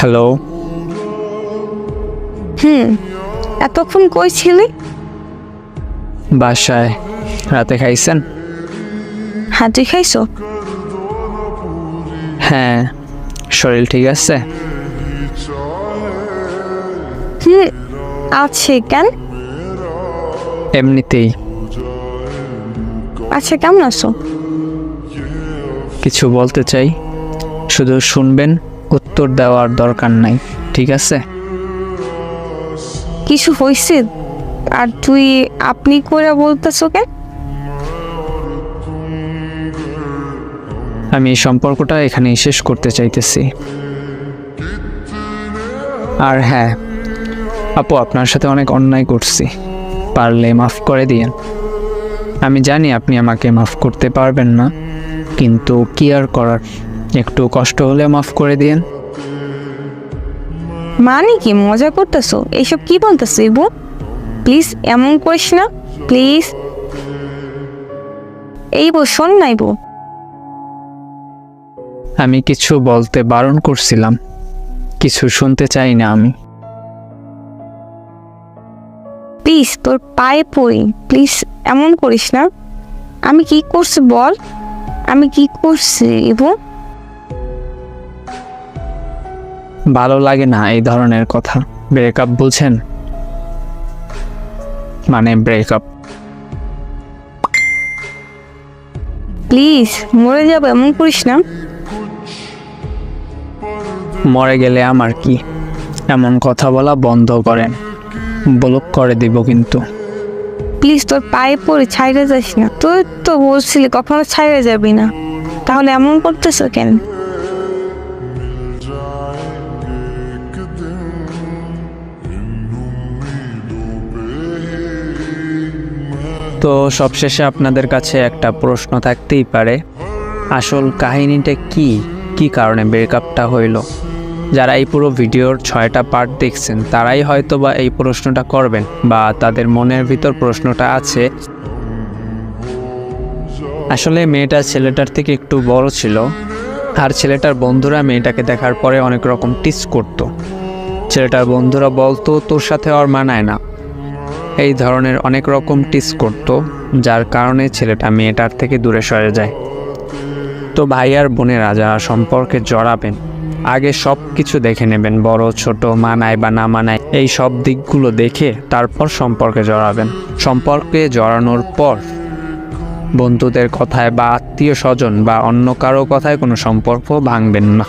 Hello. এতক্ষণ কই ছিলি? বাসায়। রাতে খাইছেন? হ্যাঁ, তুই খাইছো? হ্যাঁ। শরীর ঠিক আছে? আছে। কেন? এমনিতেই। আচ্ছা, কেমন আছো? কিছু বলতে চাই, শুধু শুনবেন, উত্তর দেওয়ার দরকার নাই, ঠিক আছে? কিছু হয়েছে? আর তুই আপনি করে বলতেছো কেন? আমি এই সম্পর্কটা এখানেই শেষ করতে চাইতেছি। আর হ্যাঁ আপু, আপনার সাথে অনেক অন্যায় করছি, পারলে মাফ করে দিয়েন। আমি জানি আপনি আমাকে মাফ করতে পারবেন না, কিন্তু কি আর করার, একটু কষ্ট হলে মাফ করে দিয়েন। মানে কি মজা করতেছো? এইসব কি বলতেছো ইবু? প্লিজ এমন করিস না, প্লিজ। এই বউ, শোন না ইবু। আমি কিছু বলতে বারণ করছিলাম, কিছু শুনতে চাই না আমি। প্লিজ তোর পায়ে পড়ি, প্লিজ এমন করিস না। আমি কি করছি বল? আমি কি করছি ইবু? ভালো লাগে না এই ধরনের কথা। ব্রেকআপ বুঝেন? মানে ব্রেকআপ। প্লিজ মরে যাবো, এমন করিস না। মরে গেলে আমার কি? এমন কথা বলা বন্ধ করেন, ব্লক করে দিব কিন্তু। প্লিজ তোর পায়ে পড়ে ছাইড়ে যাস না। তুই তো বলছিলি কখনো ছাইড়ে যাবি না, তাহলে এমন করতেছো কেন? তো সবশেষে আপনাদের কাছে একটা প্রশ্ন থাকতেই পারে, আসল কাহিনীটা কি কারণে ব্রেকআপটা হইল? যারা এই পুরো ভিডিওর 6টা পার্ট দেখছেন তারাই হয়তো বা এই প্রশ্নটা করবেন, বা তাদের মনের ভিতর প্রশ্নটা আছে। আসলে মেয়েটা ছেলেটার থেকে একটু বড় ছিল, আর ছেলেটার বন্ধুরা মেয়েটাকে দেখার পরে অনেক রকম টিস করত। ছেলেটার বন্ধুরা বলতো তোর সাথে আর মানায় না, এই ধরনের অনেক রকম টিস করত, যার কারণে ছেলেটা মেয়েটার থেকে দূরে সরে যায়। তো ভাই আর বোনেরা যারা সম্পর্কে জড়াবেন, আগে সব কিছু দেখে নেবেন, বড় ছোট, মানায় বা না মানায়, এই সব দিকগুলো দেখে তারপর সম্পর্কে জড়াবেন। সম্পর্কে জড়ানোর পর বন্ধুদের কথায় বা আত্মীয় স্বজন বা অন্য কারো কথায় কোনো সম্পর্ক ভাঙবেন না।